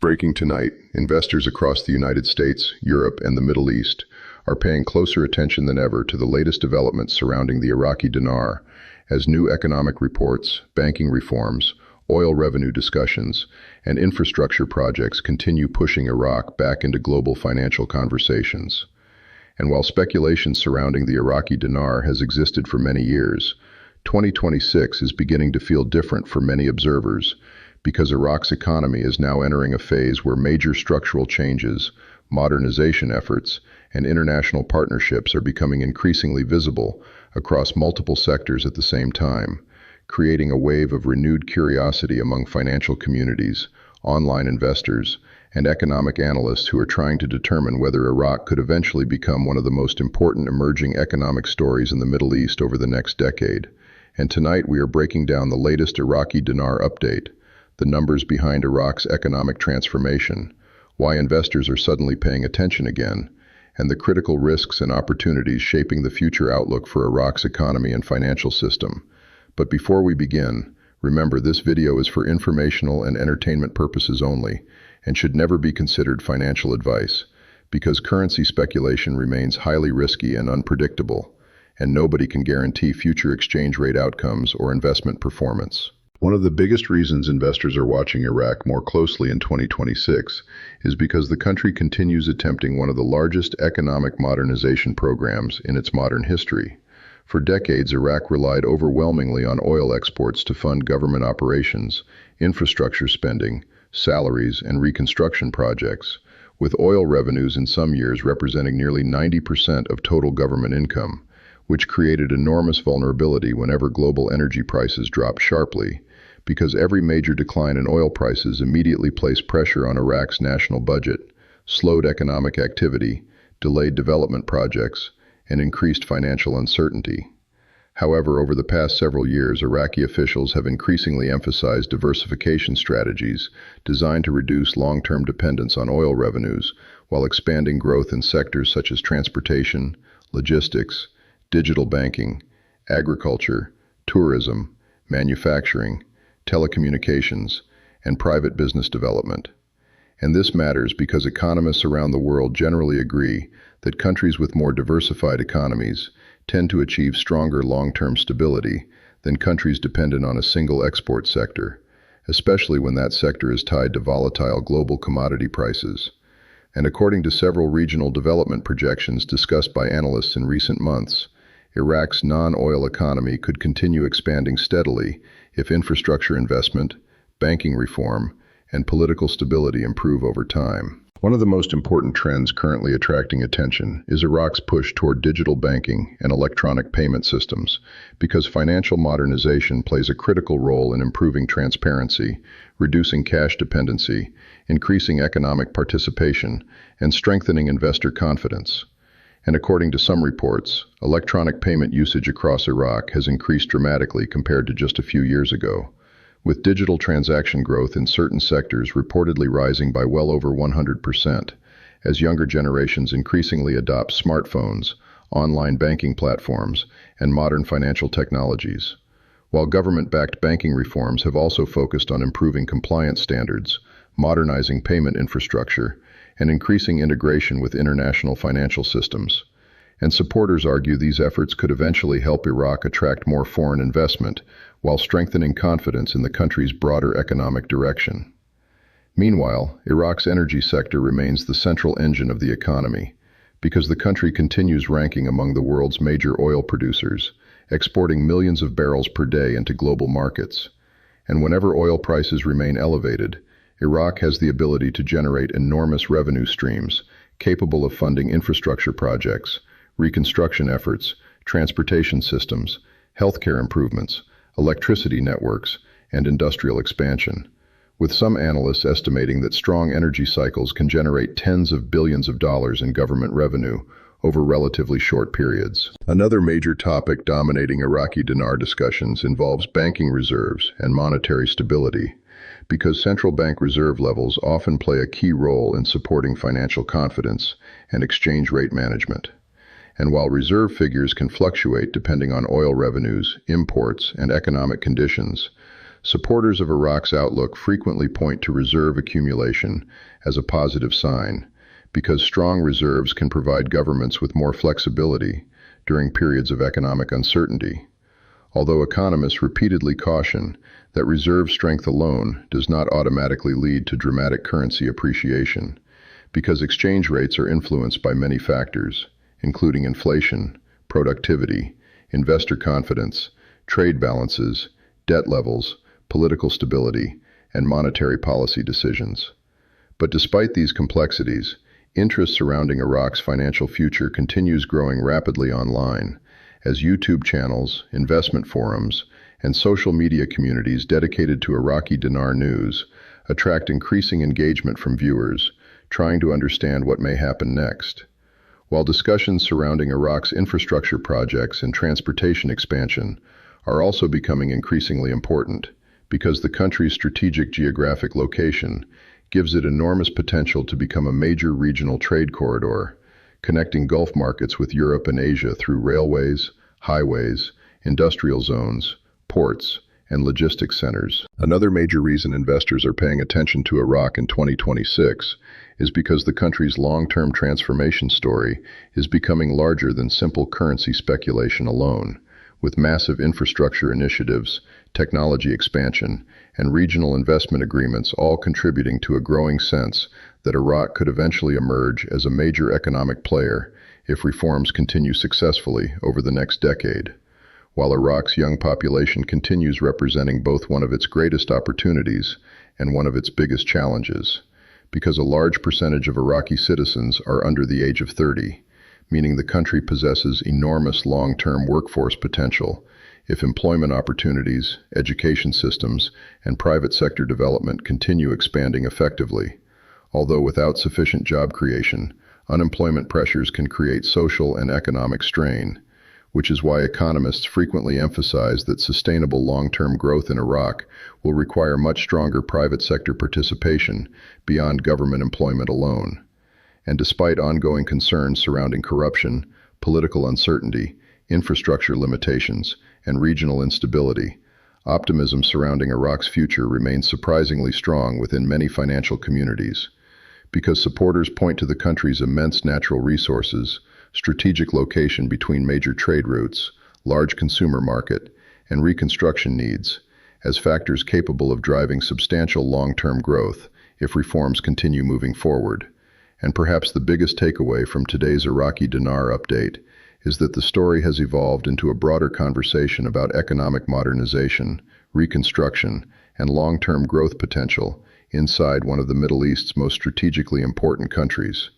Breaking tonight, investors across the United States, Europe, and the Middle East are paying closer attention than ever to the latest developments surrounding the Iraqi dinar, as new economic reports, banking reforms, oil revenue discussions, and infrastructure projects continue pushing Iraq back into global financial conversations. And while speculation surrounding the Iraqi dinar has existed for many years, 2026 is beginning to feel different for many observers, because Iraq's economy is now entering a phase where major structural changes, modernization efforts, and international partnerships are becoming increasingly visible across multiple sectors at the same time, creating a wave of renewed curiosity among financial communities, online investors, and economic analysts who are trying to determine whether Iraq could eventually become one of the most important emerging economic stories in the Middle East over the next decade. And tonight we are breaking down the latest Iraqi dinar update, the numbers behind Iraq's economic transformation, why investors are suddenly paying attention again, and the critical risks and opportunities shaping the future outlook for Iraq's economy and financial system. But before we begin, remember this video is for informational and entertainment purposes only, and should never be considered financial advice, because currency speculation remains highly risky and unpredictable, and nobody can guarantee future exchange rate outcomes or investment performance. One of the biggest reasons investors are watching Iraq more closely in 2026 is because the country continues attempting one of the largest economic modernization programs in its modern history. For decades, Iraq relied overwhelmingly on oil exports to fund government operations, infrastructure spending, salaries, and reconstruction projects, with oil revenues in some years representing nearly 90% of total government income, which created enormous vulnerability whenever global energy prices dropped sharply, because every major decline in oil prices immediately placed pressure on Iraq's national budget, slowed economic activity, delayed development projects, and increased financial uncertainty. However, over the past several years, Iraqi officials have increasingly emphasized diversification strategies designed to reduce long-term dependence on oil revenues, while expanding growth in sectors such as transportation, logistics, digital banking, agriculture, tourism, manufacturing, telecommunications, and private business development. And this matters because economists around the world generally agree that countries with more diversified economies tend to achieve stronger long-term stability than countries dependent on a single export sector, especially when that sector is tied to volatile global commodity prices. And according to several regional development projections discussed by analysts in recent months, Iraq's non-oil economy could continue expanding steadily if infrastructure investment, banking reform, and political stability improve over time. One of the most important trends currently attracting attention is Iraq's push toward digital banking and electronic payment systems, because financial modernization plays a critical role in improving transparency, reducing cash dependency, increasing economic participation, and strengthening investor confidence. And according to some reports, electronic payment usage across Iraq has increased dramatically compared to just a few years ago, with digital transaction growth in certain sectors reportedly rising by well over 100%, as younger generations increasingly adopt smartphones, online banking platforms, and modern financial technologies. While government-backed banking reforms have also focused on improving compliance standards, modernizing payment infrastructure, and increasing integration with international financial systems. And supporters argue these efforts could eventually help Iraq attract more foreign investment, while strengthening confidence in the country's broader economic direction. Meanwhile, Iraq's energy sector remains the central engine of the economy, because the country continues ranking among the world's major oil producers, exporting millions of barrels per day into global markets. And whenever oil prices remain elevated, Iraq has the ability to generate enormous revenue streams, capable of funding infrastructure projects, reconstruction efforts, transportation systems, healthcare improvements, electricity networks, and industrial expansion, with some analysts estimating that strong energy cycles can generate tens of billions of dollars in government revenue over relatively short periods. Another major topic dominating Iraqi dinar discussions involves banking reserves and monetary stability, because central bank reserve levels often play a key role in supporting financial confidence and exchange rate management. And while reserve figures can fluctuate depending on oil revenues, imports, and economic conditions, Supporters of Iraq's outlook frequently point to reserve accumulation as a positive sign, because strong reserves can provide governments with more flexibility during periods of economic uncertainty. Although economists repeatedly caution that reserve strength alone does not automatically lead to dramatic currency appreciation, because exchange rates are influenced by many factors, including inflation, productivity, investor confidence, trade balances, debt levels, political stability, and monetary policy decisions. But despite these complexities, interest surrounding Iraq's financial future continues growing rapidly online, as YouTube channels, investment forums, and social media communities dedicated to Iraqi Dinar news attract increasing engagement from viewers trying to understand what may happen next. While discussions surrounding Iraq's infrastructure projects and transportation expansion are also becoming increasingly important, because the country's strategic geographic location gives it enormous potential to become a major regional trade corridor, connecting Gulf markets with Europe and Asia through railways, highways, industrial zones, ports, and logistics centers. Another major reason investors are paying attention to Iraq in 2026 is because the country's long-term transformation story is becoming larger than simple currency speculation alone, with massive infrastructure initiatives, technology expansion, and regional investment agreements all contributing to a growing sense that Iraq could eventually emerge as a major economic player if reforms continue successfully over the next decade. While Iraq's young population continues representing both one of its greatest opportunities and one of its biggest challenges, because a large percentage of Iraqi citizens are under the age of 30, meaning the country possesses enormous long-term workforce potential if employment opportunities, education systems, and private sector development continue expanding effectively. Although without sufficient job creation, unemployment pressures can create social and economic strain, which is why economists frequently emphasize that sustainable long-term growth in Iraq will require much stronger private sector participation beyond government employment alone. And despite ongoing concerns surrounding corruption, political uncertainty, infrastructure limitations, and regional instability, optimism surrounding Iraq's future remains surprisingly strong within many financial communities, because supporters point to the country's immense natural resources, strategic location between major trade routes, large consumer market, and reconstruction needs as factors capable of driving substantial long-term growth if reforms continue moving forward. And perhaps the biggest takeaway from today's Iraqi Dinar update is that the story has evolved into a broader conversation about economic modernization, reconstruction, and long-term growth potential inside one of the Middle East's most strategically important countries.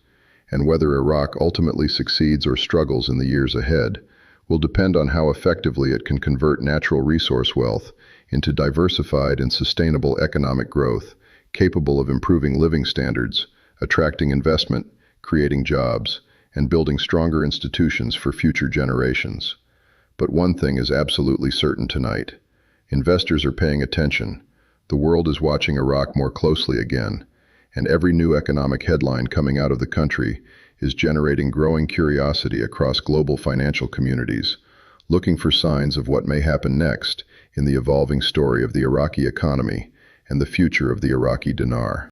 And whether Iraq ultimately succeeds or struggles in the years ahead will depend on how effectively it can convert natural resource wealth into diversified and sustainable economic growth, capable of improving living standards, attracting investment, creating jobs, and building stronger institutions for future generations. But one thing is absolutely certain tonight. Investors are paying attention. The world is watching Iraq more closely again, and every new economic headline coming out of the country is generating growing curiosity across global financial communities, looking for signs of what may happen next in the evolving story of the Iraqi economy and the future of the Iraqi dinar.